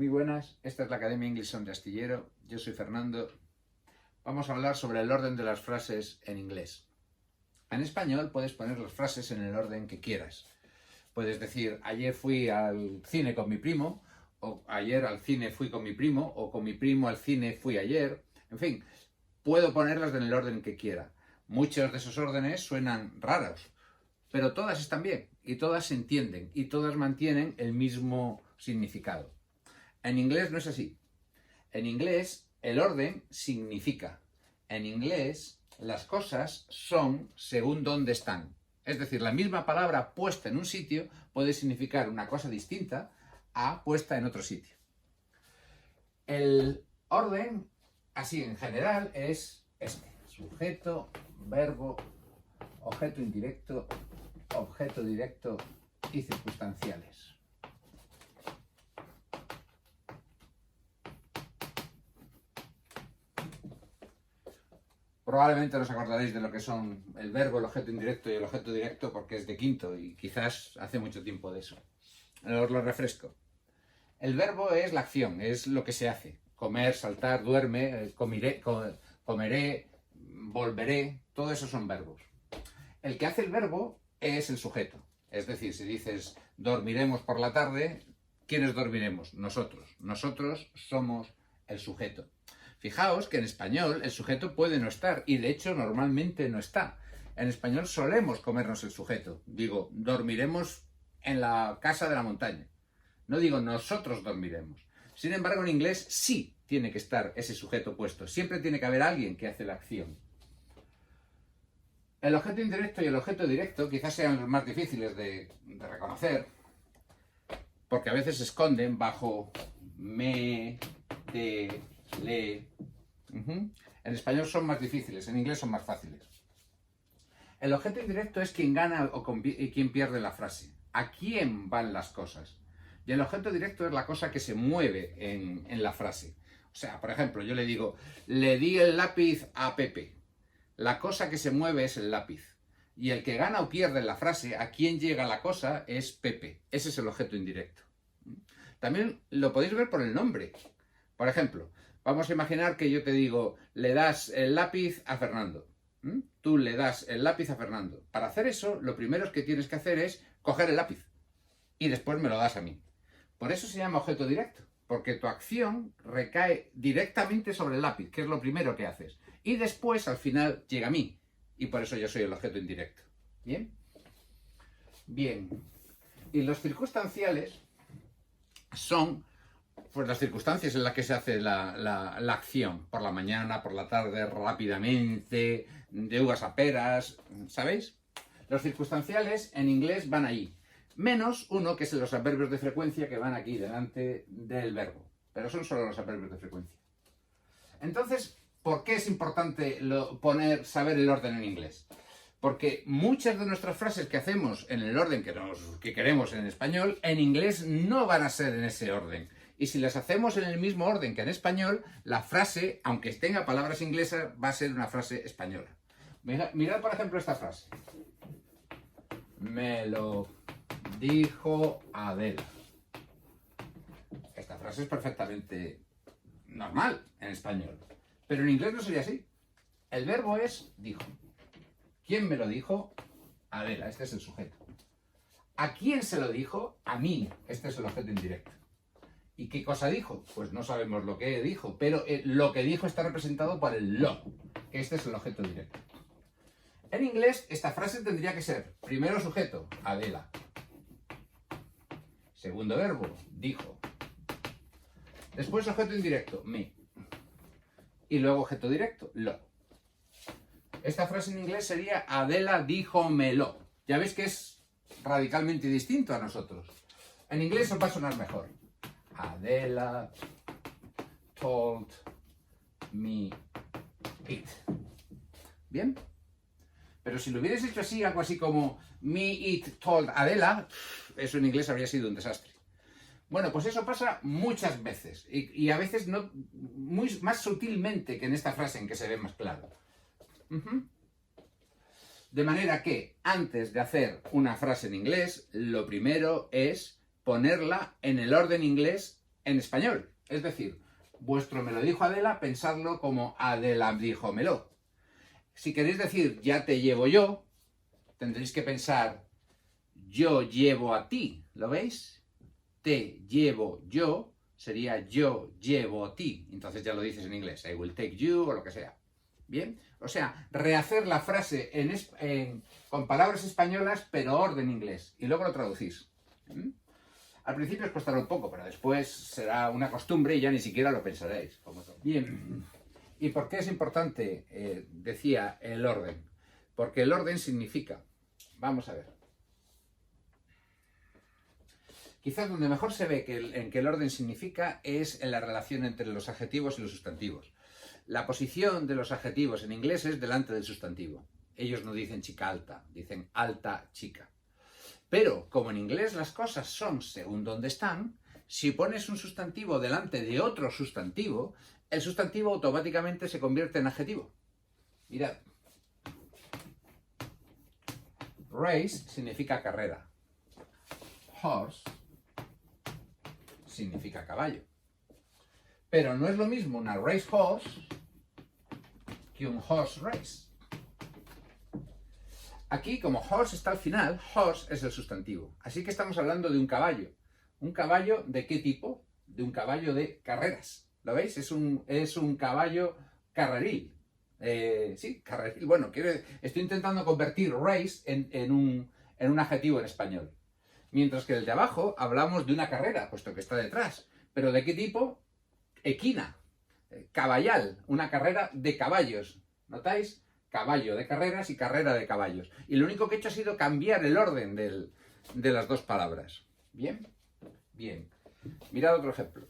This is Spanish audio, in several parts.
Muy buenas, esta es la Academia English on de Astillero, yo soy Fernando. Vamos a hablar sobre el orden de las frases en inglés. En español puedes poner las frases en el orden que quieras. Puedes decir, ayer fui al cine con mi primo, o ayer al cine fui con mi primo, o con mi primo al cine fui ayer. En fin, puedo ponerlas en el orden que quiera. Muchos de esos órdenes suenan raros, pero todas están bien, y todas se entienden, y todas mantienen el mismo significado. En inglés no es así. En inglés el orden significa. En inglés las cosas son según dónde están. Es decir, la misma palabra puesta en un sitio puede significar una cosa distinta a puesta en otro sitio. El orden, así en general, es este. Sujeto, verbo, objeto indirecto, objeto directo y circunstanciales. Probablemente no os acordaréis de lo que son el verbo, el objeto indirecto y el objeto directo porque es de quinto y quizás hace mucho tiempo de eso. Os lo refresco. El verbo es la acción, es lo que se hace. Comer, saltar, duerme, comeré, volveré, todo eso son verbos. El que hace el verbo es el sujeto. Es decir, si dices dormiremos por la tarde, ¿quiénes dormiremos? Nosotros. Nosotros somos el sujeto. Fijaos que en español el sujeto puede no estar y de hecho normalmente no está. En español solemos comernos el sujeto. Digo, dormiremos en la casa de la montaña. No digo nosotros dormiremos. Sin embargo, en inglés sí tiene que estar ese sujeto puesto. Siempre tiene que haber alguien que hace la acción. El objeto indirecto y el objeto directo quizás sean los más difíciles de reconocer, porque a veces se esconden bajo me, te, le. En español son más difíciles, en inglés son más fáciles. El objeto indirecto es quien gana y quien pierde la frase. ¿A quién van las cosas? Y el objeto directo es la cosa que se mueve en la frase. O sea, por ejemplo, yo le digo, le di el lápiz a Pepe. La cosa que se mueve es el lápiz. Y el que gana o pierde en la frase, a quién llega la cosa, es Pepe. Ese es el objeto indirecto. También lo podéis ver por el nombre. Por ejemplo, vamos a imaginar que yo te digo, le das el lápiz a Fernando. Tú le das el lápiz a Fernando. Para hacer eso, lo primero que tienes que hacer es coger el lápiz. Y después me lo das a mí. Por eso se llama objeto directo. Porque tu acción recae directamente sobre el lápiz, que es lo primero que haces. Y después, al final, llega a mí. Y por eso yo soy el objeto indirecto. ¿Bien? Bien. Y los circunstanciales son pues las circunstancias en las que se hace la acción. Por la mañana, por la tarde, rápidamente, de uvas a peras. ¿Sabéis? Los circunstanciales en inglés van ahí. Menos uno que es los adverbios de frecuencia que van aquí delante del verbo. Pero son solo los adverbios de frecuencia. Entonces, ¿por qué es importante saber el orden en inglés? Porque muchas de nuestras frases que hacemos en el orden que queremos en español, en inglés no van a ser en ese orden. Y si las hacemos en el mismo orden que en español, la frase, aunque tenga palabras inglesas, va a ser una frase española. Mirad, por ejemplo, esta frase. Me lo dijo Adela. Esta frase es perfectamente normal en español. Pero en inglés no sería así. El verbo es dijo. ¿Quién me lo dijo? Adela, este es el sujeto. ¿A quién se lo dijo? A mí. Este es el objeto indirecto. ¿Y qué cosa dijo? Pues no sabemos lo que dijo, pero lo que dijo está representado por el lo, que este es el objeto directo. En inglés, esta frase tendría que ser primero sujeto, Adela. Segundo verbo, dijo. Después objeto indirecto, me. Y luego objeto directo, lo. Esta frase en inglés sería Adela díjomelo. Ya veis que es radicalmente distinto a nosotros. En inglés os va a sonar mejor. Adela told me it. ¿Bien? Pero si lo hubierais hecho así, algo así como me it told Adela, eso en inglés habría sido un desastre. Bueno, pues eso pasa muchas veces y a veces no, más sutilmente que en esta frase en que se ve más claro. De manera que antes de hacer una frase en inglés, lo primero es ponerla en el orden inglés en español. Es decir, vuestro me lo dijo Adela, pensadlo como Adela díjomelo. Si queréis decir ya te llevo yo, tendréis que pensar yo llevo a ti, ¿lo veis? Te llevo yo sería yo llevo a ti. Entonces ya lo dices en inglés, I will take you o lo que sea. ¿Bien? O sea, rehacer la frase con palabras españolas, pero orden inglés. Y luego lo traducís. Al principio os costará un poco, pero después será una costumbre y ya ni siquiera lo pensaréis. Bien. ¿Y por qué es importante, decía, el orden? Porque el orden significa... Vamos a ver. Quizás donde mejor se ve en que el orden significa es en la relación entre los adjetivos y los sustantivos. La posición de los adjetivos en inglés es delante del sustantivo. Ellos no dicen chica alta, dicen alta chica. Pero, como en inglés las cosas son según donde están, si pones un sustantivo delante de otro sustantivo, el sustantivo automáticamente se convierte en adjetivo. Mirad. Race significa carrera. Horse significa caballo. Pero no es lo mismo una race horse que un horse race. Aquí, como horse está al final, horse es el sustantivo. Así que estamos hablando de un caballo. ¿Un caballo de qué tipo? De un caballo de carreras. ¿Lo veis? Es un caballo carreril. Sí, carreril. Bueno, estoy intentando convertir race en un adjetivo en español. Mientras que el de abajo hablamos de una carrera, puesto que está detrás. ¿Pero de qué tipo? Equina, caballal, una carrera de caballos. ¿Notáis? Caballo de carreras y carrera de caballos. Y lo único que he hecho ha sido cambiar el orden de las dos palabras. ¿Bien? Bien. Mirad otro ejemplo.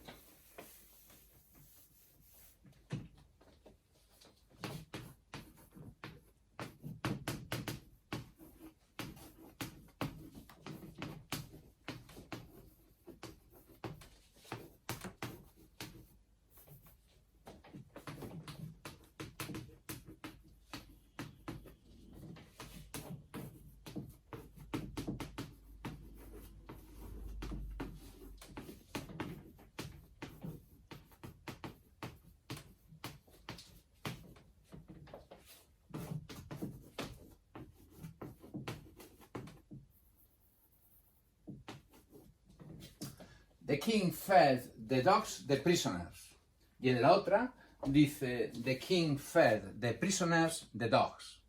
The king fed the dogs the prisoners. Y en la otra dice the king fed the prisoners the dogs.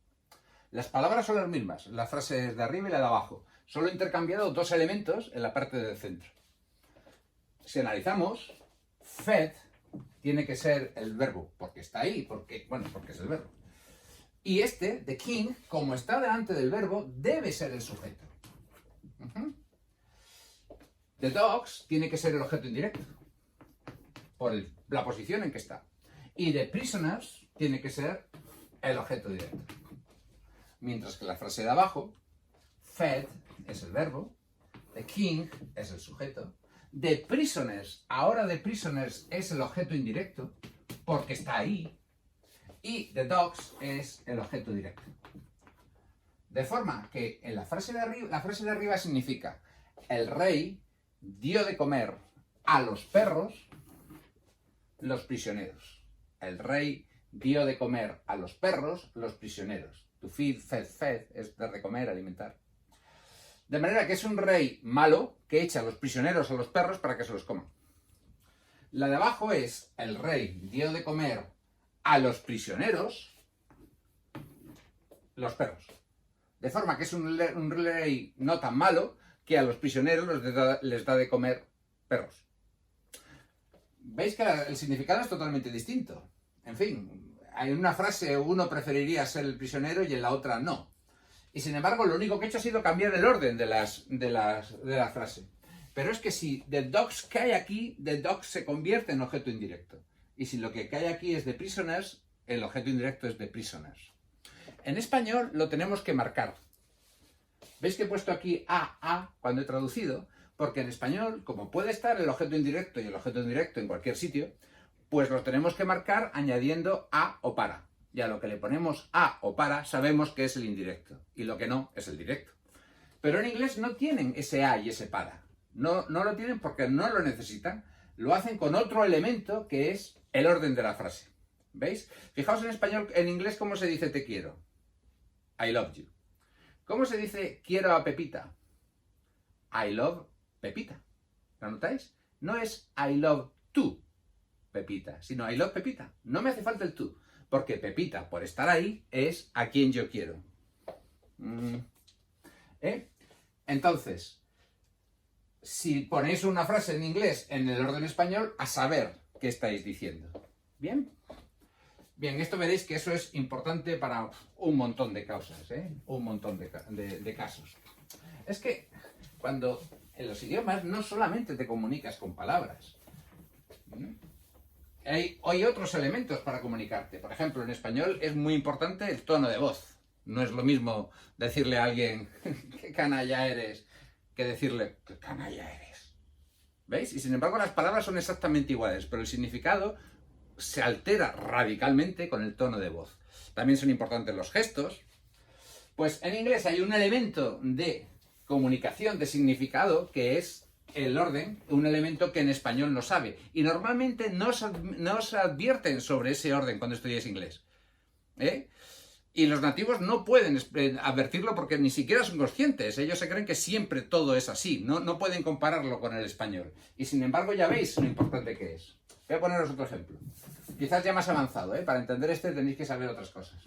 Las palabras son las mismas, la frase es de arriba y la de abajo. Solo he intercambiado dos elementos en la parte del centro. Si analizamos, fed tiene que ser el verbo, porque está ahí, porque es el verbo. Y the king, como está delante del verbo, debe ser el sujeto. The dogs tiene que ser el objeto indirecto, por la posición en que está. Y the prisoners tiene que ser el objeto directo. Mientras que la frase de abajo, fed es el verbo, the king es el sujeto, the prisoners, ahora the prisoners es el objeto indirecto, porque está ahí, y the dogs es el objeto directo. De forma que en la frase de arriba significa el rey dio de comer a los perros los prisioneros. El rey dio de comer a los perros los prisioneros. To feed, fed, es dar de comer, alimentar. De manera que es un rey malo que echa a los prisioneros a los perros para que se los coman. La de abajo es el rey dio de comer a los prisioneros los perros. De forma que es un rey no tan malo que a los prisioneros les da de comer perros. ¿Veis que el significado es totalmente distinto? En fin, en una frase uno preferiría ser el prisionero y en la otra no. Y sin embargo, lo único que he hecho ha sido cambiar el orden de la frase. Pero es que si the dogs cae aquí, the dogs se convierte en objeto indirecto. Y si lo que cae aquí es the prisoners, el objeto indirecto es the prisoners. En español lo tenemos que marcar. ¿Veis que he puesto aquí a cuando he traducido? Porque en español, como puede estar el objeto indirecto y el objeto indirecto en cualquier sitio, pues lo tenemos que marcar añadiendo a o para. Y a lo que le ponemos a o para sabemos que es el indirecto. Y lo que no es el directo. Pero en inglés no tienen ese a y ese para. No lo tienen porque no lo necesitan. lo hacen con otro elemento que es el orden de la frase. ¿Veis? Fijaos en español, en inglés, ¿cómo se dice te quiero? I love you. ¿Cómo se dice quiero a Pepita? I love Pepita. ¿Lo notáis? No es I love to Pepita, sino I love Pepita. No me hace falta el to, porque Pepita, por estar ahí, es a quien yo quiero. Entonces, si ponéis una frase en inglés en el orden español, a saber qué estáis diciendo. ¿Bien? Bien, esto veréis que eso es importante para un montón de causas, un montón de casos. Es que cuando en los idiomas no solamente te comunicas con palabras, hay otros elementos para comunicarte. Por ejemplo, en español es muy importante el tono de voz. No es lo mismo decirle a alguien qué canalla eres que decirle qué canalla eres. ¿Veis? Y sin embargo las palabras son exactamente iguales, pero el significado se altera radicalmente con el tono de voz. También son importantes los gestos. Pues en inglés hay un elemento de comunicación, de significado, que es el orden, un elemento que en español no sabe. Y normalmente no os advierten sobre ese orden cuando estudiáis inglés. Y los nativos no pueden advertirlo porque ni siquiera son conscientes. Ellos se creen que siempre todo es así. No pueden compararlo con el español. Y sin embargo ya veis lo importante que es. Voy a poneros otro ejemplo. Quizás ya más avanzado, Para entender este tenéis que saber otras cosas.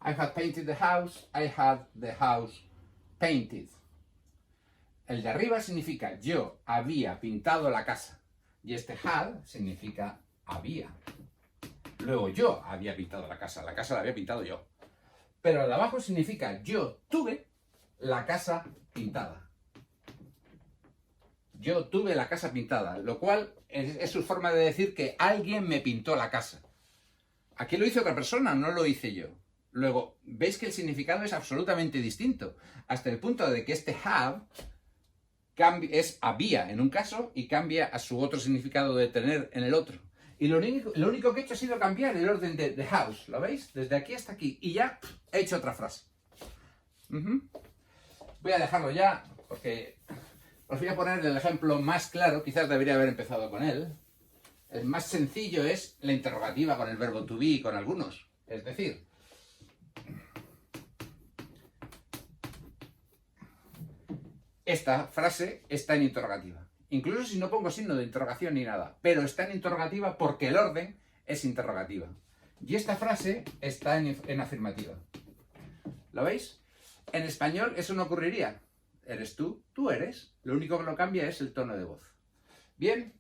I had painted the house, I had the house painted. El de arriba significa yo había pintado la casa. Y este had significa había. Luego yo había pintado la casa la había pintado yo. Pero el de abajo significa yo tuve la casa pintada. Yo tuve la casa pintada, lo cual es su forma de decir que alguien me pintó la casa. Aquí lo hizo otra persona, no lo hice yo. Luego, veis que el significado es absolutamente distinto, hasta el punto de que este have es había en un caso y cambia a su otro significado de tener en el otro. Y lo único que he hecho ha sido cambiar el orden de the house, ¿lo veis? Desde aquí hasta aquí. Y ya he hecho otra frase. Voy a dejarlo ya, porque os voy a poner el ejemplo más claro, quizás debería haber empezado con él. El más sencillo es la interrogativa con el verbo to be y con algunos. Es decir, esta frase está en interrogativa. Incluso si no pongo signo de interrogación ni nada. Pero está en interrogativa porque el orden es interrogativa. Y esta frase está en afirmativa. ¿Lo veis? En español eso no ocurriría. Eres tú, tú eres. Lo único que lo cambia es el tono de voz. Bien,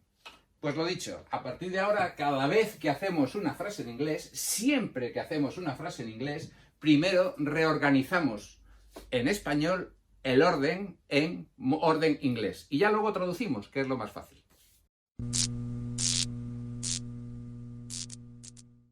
pues lo dicho. A partir de ahora, cada vez que hacemos una frase en inglés, siempre que hacemos una frase en inglés, primero reorganizamos en español el orden en orden inglés. Y ya luego traducimos, que es lo más fácil.